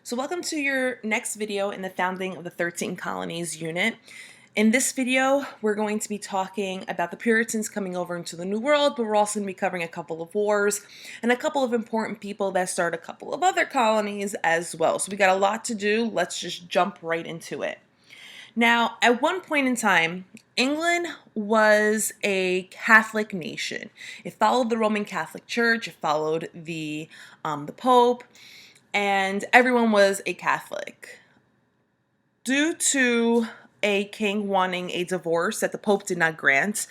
So welcome to your next video in the Founding of the 13 Colonies unit. In this video, we're going to be talking about the Puritans coming over into the New World, but we're also going to be covering a couple of wars and a couple of important people that start a couple of other colonies as well. So we got a lot to do. Let's just jump right into it. Now, at one point in time, England was a Catholic nation. It followed the Roman Catholic Church, it followed the Pope, and everyone was a Catholic. Due to a king wanting a divorce that the Pope did not grant,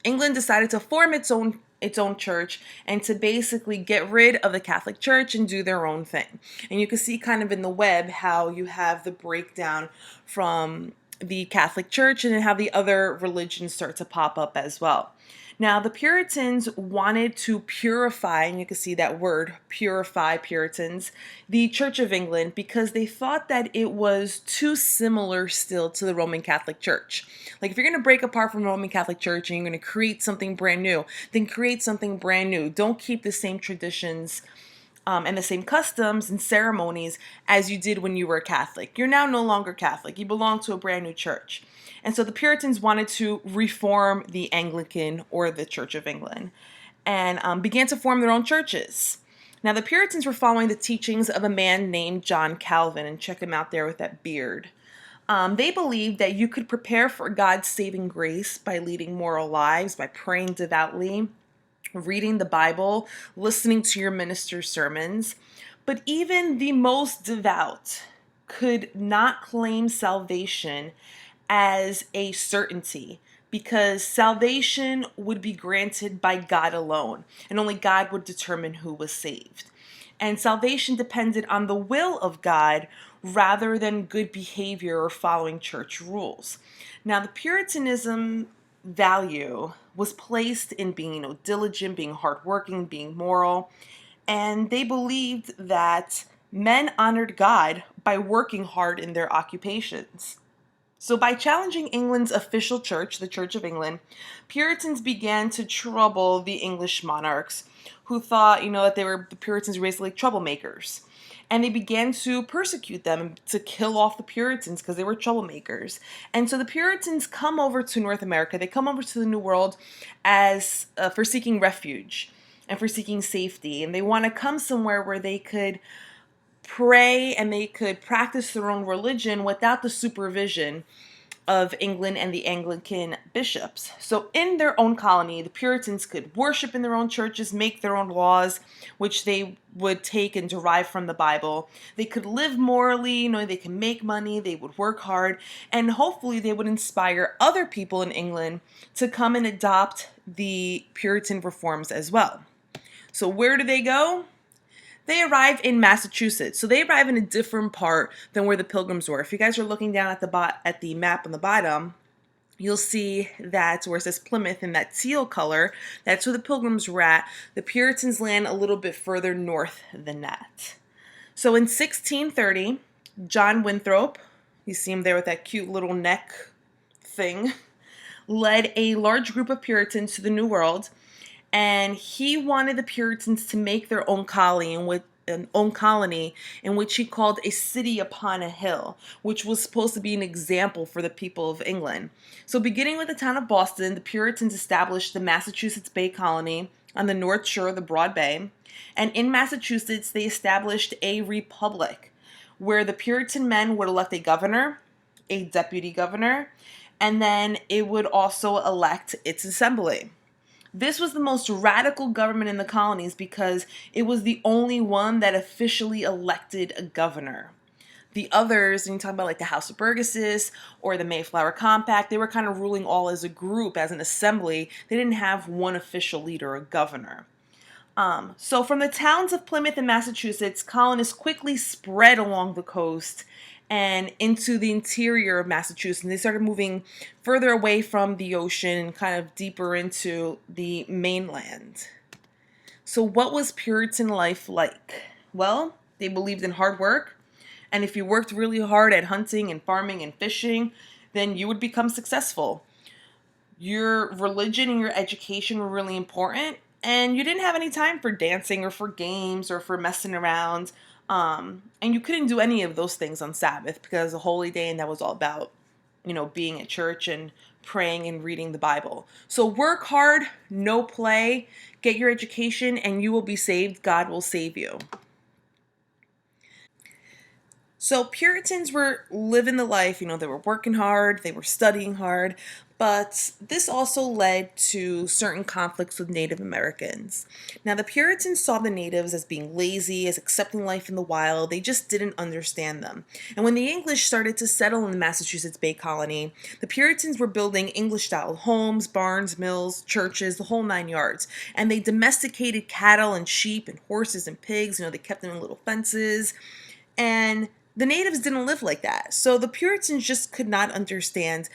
England decided to form its own church and to basically get rid of the Catholic Church and do their own thing. And you can see kind of in the web how you have the breakdown from the Catholic Church and then how the other religions start to pop up as well. Now, the Puritans wanted to purify, and you can see that word, purify, Puritans, the Church of England, because they thought that it was too similar still to the Roman Catholic Church. Like, if you're going to break apart from the Roman Catholic Church and you're going to create something brand new, then create something brand new. Don't keep the same traditions and the same customs and ceremonies as you did when you were a Catholic. You're now no longer Catholic. You belong to a brand new church. And so the Puritans wanted to reform the Anglican or the Church of England and began to form their own churches. Now, the Puritans were following the teachings of a man named John Calvin, and check him out there with that beard. They believed that you could prepare for God's saving grace by leading moral lives, by praying devoutly, reading the Bible, listening to your minister's sermons. But even the most devout could not claim salvation as a certainty, because salvation would be granted by God alone, and only God would determine who was saved. And salvation depended on the will of God rather than good behavior or following church rules. Now, the Puritanism value was placed in being, diligent, being hardworking, being moral, and they believed that men honored God by working hard in their occupations. So by challenging England's official church, the Church of England, Puritans began to trouble the English monarchs who thought, that the Puritans were basically troublemakers. And they began to persecute them, to kill off the Puritans because they were troublemakers. And so the Puritans come over to North America. They come over to the New World as for seeking refuge and for seeking safety. And they want to come somewhere where they could pray and they could practice their own religion without the supervision of England and the Anglican bishops. So in their own colony, the Puritans could worship in their own churches, make their own laws, which they would take and derive from the Bible. They could live morally, they could make money, they would work hard, and hopefully they would inspire other people in England to come and adopt the Puritan reforms as well. So where do they go? They arrive in Massachusetts. So they arrive in a different part than where the Pilgrims were. If you guys are looking down at the map on the bottom, you'll see that where it says Plymouth in that teal color, that's where the Pilgrims were at. The Puritans land a little bit further north than that. So in 1630, John Winthrop, you see him there with that cute little neck thing, led a large group of Puritans to the New World. And he wanted the Puritans to make their own colony in which he called a city upon a hill, which was supposed to be an example for the people of England. So beginning with the town of Boston, the Puritans established the Massachusetts Bay Colony on the north shore of the Broad Bay. And in Massachusetts, they established a republic where the Puritan men would elect a governor, a deputy governor, and then it would also elect its assembly. This was the most radical government in the colonies because it was the only one that officially elected a governor. The others, and you talk about like the House of Burgesses or the Mayflower Compact, they were kind of ruling all as a group, as an assembly. They didn't have one official leader, a governor. So from the towns of Plymouth and Massachusetts, colonists quickly spread along the coast and into the interior of Massachusetts. And they started moving further away from the ocean and kind of deeper into the mainland. So what was Puritan life like? Well, they believed in hard work. And if you worked really hard at hunting and farming and fishing, then you would become successful. Your religion and your education were really important. And you didn't have any time for dancing or for games or for messing around. And you couldn't do any of those things on Sabbath because it was a holy day and that was all about, being at church and praying and reading the Bible. So work hard, no play, get your education, and you will be saved. God will save you. So Puritans were living the life, they were working hard, they were studying hard, but this also led to certain conflicts with Native Americans. Now, the Puritans saw the natives as being lazy, as accepting life in the wild. They just didn't understand them. And when the English started to settle in the Massachusetts Bay Colony, the Puritans were building English-style homes, barns, mills, churches, the whole 9 yards. And they domesticated cattle and sheep and horses and pigs. They kept them in little fences. And the natives didn't live like that. So the Puritans just could not understand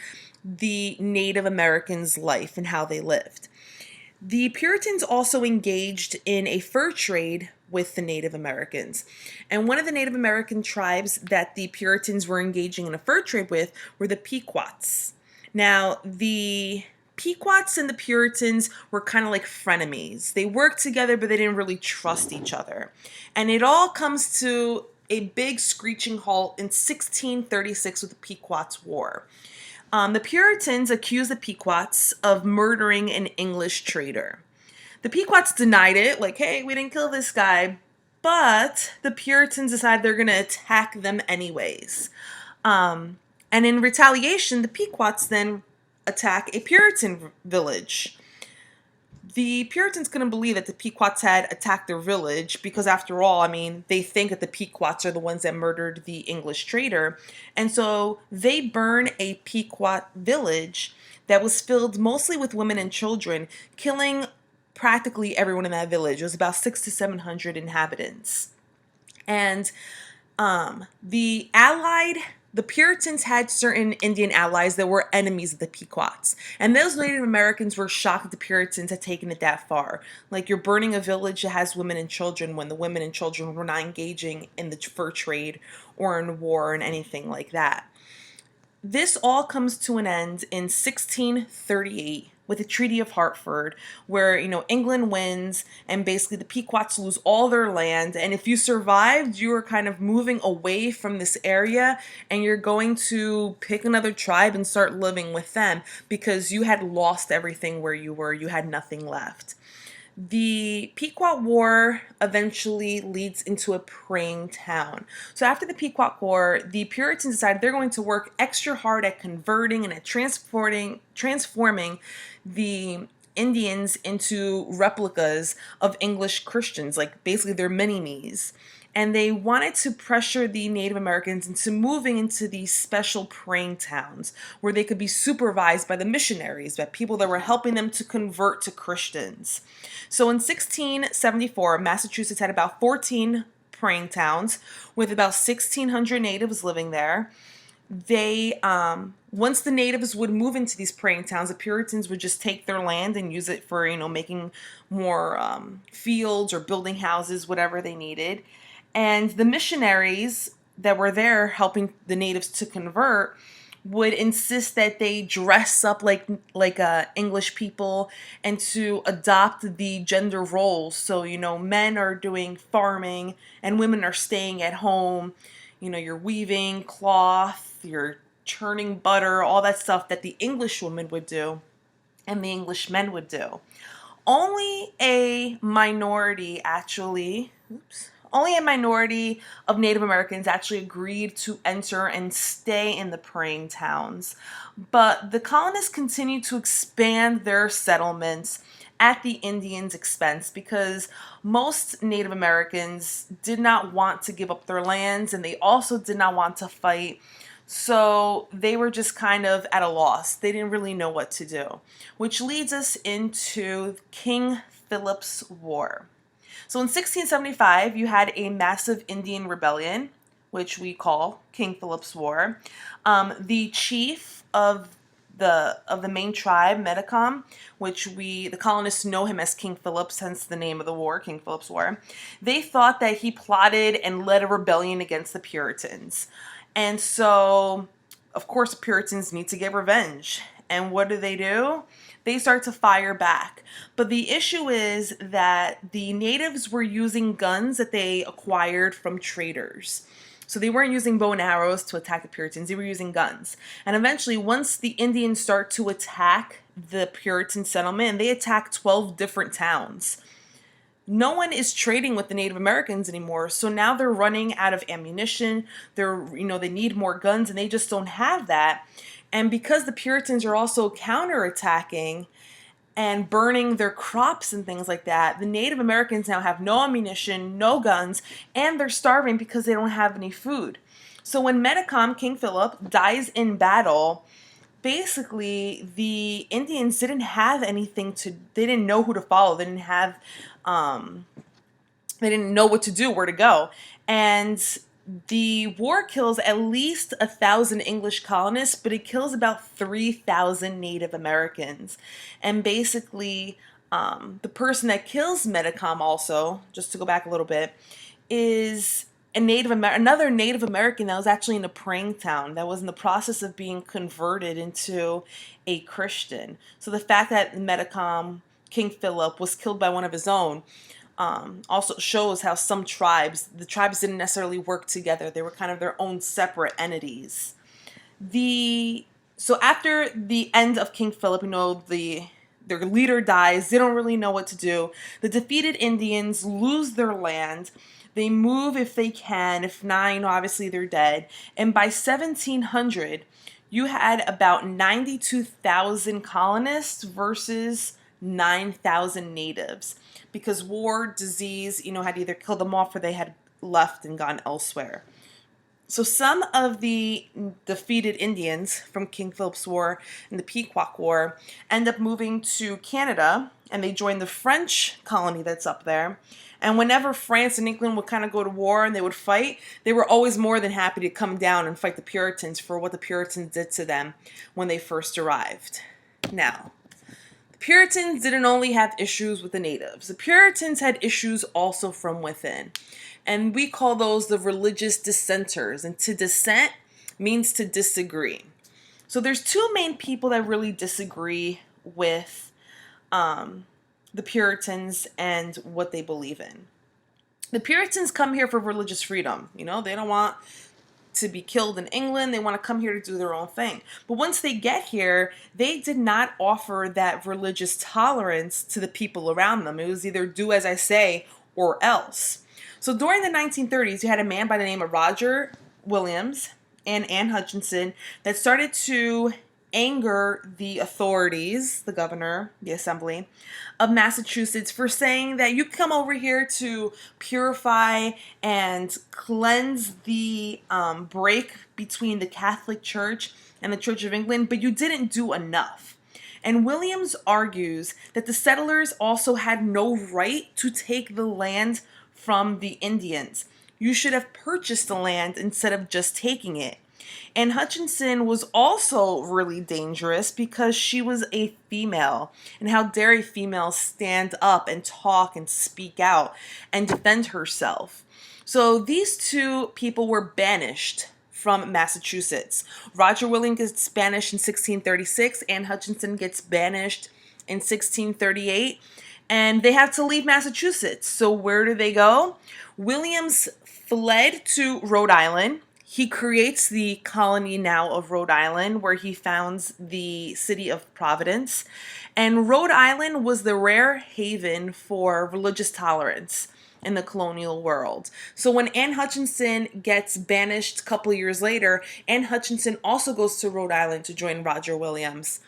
the Native Americans' life and how they lived. The Puritans also engaged in a fur trade with the Native Americans. And one of the Native American tribes that the Puritans were engaging in a fur trade with were the Pequots. Now, the Pequots and the Puritans were kind of like frenemies. They worked together, but they didn't really trust each other. And it all comes to a big screeching halt in 1636 with the Pequot's War. The Puritans accused the Pequots of murdering an English trader. The Pequots denied it, like, hey, we didn't kill this guy. But the Puritans decided they're going to attack them anyways. And in retaliation, the Pequots then attack a Puritan village. The Puritans couldn't believe that the Pequots had attacked their village because, after all, they think that the Pequots are the ones that murdered the English trader. And so they burn a Pequot village that was filled mostly with women and children, killing practically everyone in that village. It was about 600 to 700 inhabitants. And the Puritans had certain Indian allies that were enemies of the Pequots. And those Native Americans were shocked that the Puritans had taken it that far. Like, you're burning a village that has women and children when the women and children were not engaging in the fur trade or in war and anything like that. This all comes to an end in 1638 with the Treaty of Hartford, where, England wins and basically the Pequots lose all their land. And if you survived, you were kind of moving away from this area and you're going to pick another tribe and start living with them because you had lost everything where you were. You had nothing left. The Pequot War eventually leads into a praying town. So after the Pequot War, the Puritans decided they're going to work extra hard at converting and at transforming the Indians into replicas of English Christians, like basically their mini-me's. And they wanted to pressure the Native Americans into moving into these special praying towns where they could be supervised by the missionaries, by people that were helping them to convert to Christians. So in 1674, Massachusetts had about 14 praying towns with about 1,600 natives living there. They, once the natives would move into these praying towns, the Puritans would just take their land and use it for, making more fields or building houses, whatever they needed. And the missionaries that were there helping the natives to convert would insist that they dress up like English people and to adopt the gender roles. So, men are doing farming and women are staying at home. You're weaving cloth, you're churning butter, all that stuff that the English women would do and the English men would do. Only a minority of Native Americans actually agreed to enter and stay in the praying towns. But the colonists continued to expand their settlements at the Indians' expense because most Native Americans did not want to give up their lands and they also did not want to fight. So they were just kind of at a loss. They didn't really know what to do, which leads us into King Philip's War. So in 1675, you had a massive Indian rebellion, which we call King Philip's War. The chief of the main tribe, Metacom, which the colonists know him as King Philip, hence the name of the war, King Philip's War. They thought that he plotted and led a rebellion against the Puritans. And so, of course, the Puritans need to get revenge. And what do? They start to fire back. But the issue is that the natives were using guns that they acquired from traders. So they weren't using bow and arrows to attack the Puritans, they were using guns. And eventually, once the Indians start to attack the Puritan settlement, and they attack 12 different towns, no one is trading with the Native Americans anymore. So now they're running out of ammunition. They need more guns, and they just don't have that. And because the Puritans are also counterattacking and burning their crops and things like that, the Native Americans now have no ammunition, no guns, and they're starving because they don't have any food. So when Metacom, King Philip, dies in battle, basically the Indians didn't have they didn't know who to follow. They didn't know what to do, where to go. And the war kills at least 1,000 English colonists, but it kills about 3,000 Native Americans. And basically, the person that kills Metacom also, just to go back a little bit, is another Native American that was actually in a praying town that was in the process of being converted into a Christian. So the fact that Metacom, King Philip, was killed by one of his own, also shows how the tribes didn't necessarily work together. They were kind of their own separate entities. So after the end of King Philip, their leader dies. They don't really know what to do. The defeated Indians lose their land. They move if they can. If not, obviously they're dead. And by 1700, you had about 92,000 colonists versus 9,000 natives, because war, disease, had either killed them off or they had left and gone elsewhere. So some of the defeated Indians from King Philip's War and the Pequot War end up moving to Canada, and they join the French colony that's up there. And whenever France and England would kind of go to war and they would fight, they were always more than happy to come down and fight the Puritans for what the Puritans did to them when they first arrived. Now, Puritans didn't only have issues with the natives. The Puritans had issues also from within. And we call those the religious dissenters. And to dissent means to disagree. So there's two main people that really disagree with the Puritans and what they believe in. The Puritans come here for religious freedom. They don't want to be killed in England. They want to come here to do their own thing. But once they get here, they did not offer that religious tolerance to the people around them. It was either do as I say or else. So during the 1930s, you had a man by the name of Roger Williams and Anne Hutchinson that started to anger the authorities, the governor, the assembly of Massachusetts, for saying that you come over here to purify and cleanse the break between the Catholic Church and the Church of England, but you didn't do enough. And Williams argues that the settlers also had no right to take the land from the Indians. You should have purchased the land instead of just taking it. And Hutchinson was also really dangerous because she was a female. And how dare a female stand up and talk and speak out and defend herself? So these two people were banished from Massachusetts. Roger Williams gets banished in 1636, and Hutchinson gets banished in 1638. And they have to leave Massachusetts. So where do they go? Williams fled to Rhode Island. He creates the colony now of Rhode Island, where he founds the city of Providence. And Rhode Island was the rare haven for religious tolerance in the colonial world. So when Anne Hutchinson gets banished a couple of years later, Anne Hutchinson also goes to Rhode Island to join Roger Williams.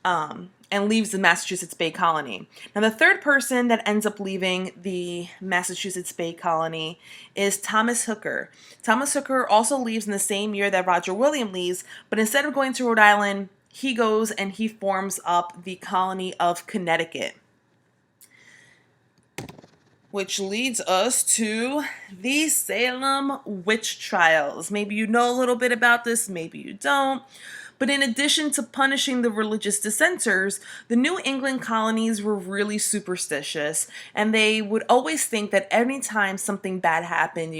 And leaves the Massachusetts Bay Colony. Now, the third person that ends up leaving the Massachusetts Bay Colony is Thomas Hooker. Thomas Hooker also leaves in the same year that Roger Williams leaves, but instead of going to Rhode Island, he goes and he forms up the colony of Connecticut, which leads us to the Salem witch trials. Maybe you know a little bit about this, maybe you don't. But in addition to punishing the religious dissenters, the New England colonies were really superstitious, and they would always think that anytime something bad happened,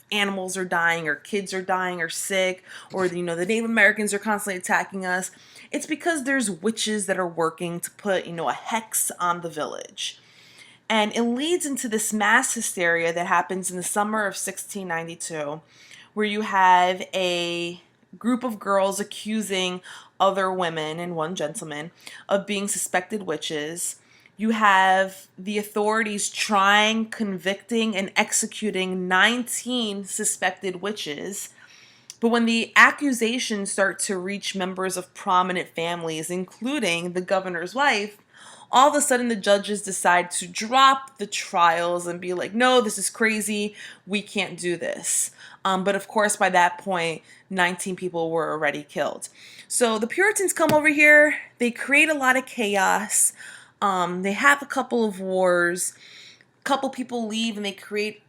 animals are dying or kids are dying or sick, or the Native Americans are constantly attacking us, it's because there's witches that are working to put a hex on the village. And it leads into this mass hysteria that happens in the summer of 1692, where you have a group of girls accusing other women and one gentleman of being suspected witches. You have the authorities trying, convicting, and executing 19 suspected witches. But when the accusations start to reach members of prominent families, including the governor's wife, all of a sudden the judges decide to drop the trials and be like, no, this is crazy. We can't do this. But of course, by that point, 19 people were already killed. So the Puritans come over here. They create a lot of chaos. They have a couple of wars. A couple people leave and they create,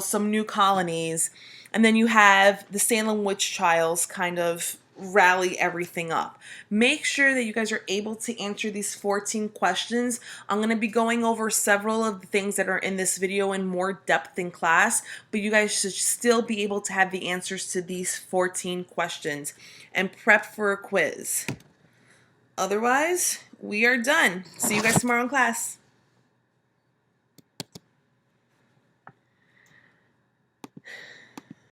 some new colonies. And then you have the Salem witch trials kind of rally everything up. Make sure that you guys are able to answer these 14 questions. I'm going to be going over several of the things that are in this video in more depth in class, but you guys should still be able to have the answers to these 14 questions and prep for a quiz. Otherwise, we are done. See you guys tomorrow in class.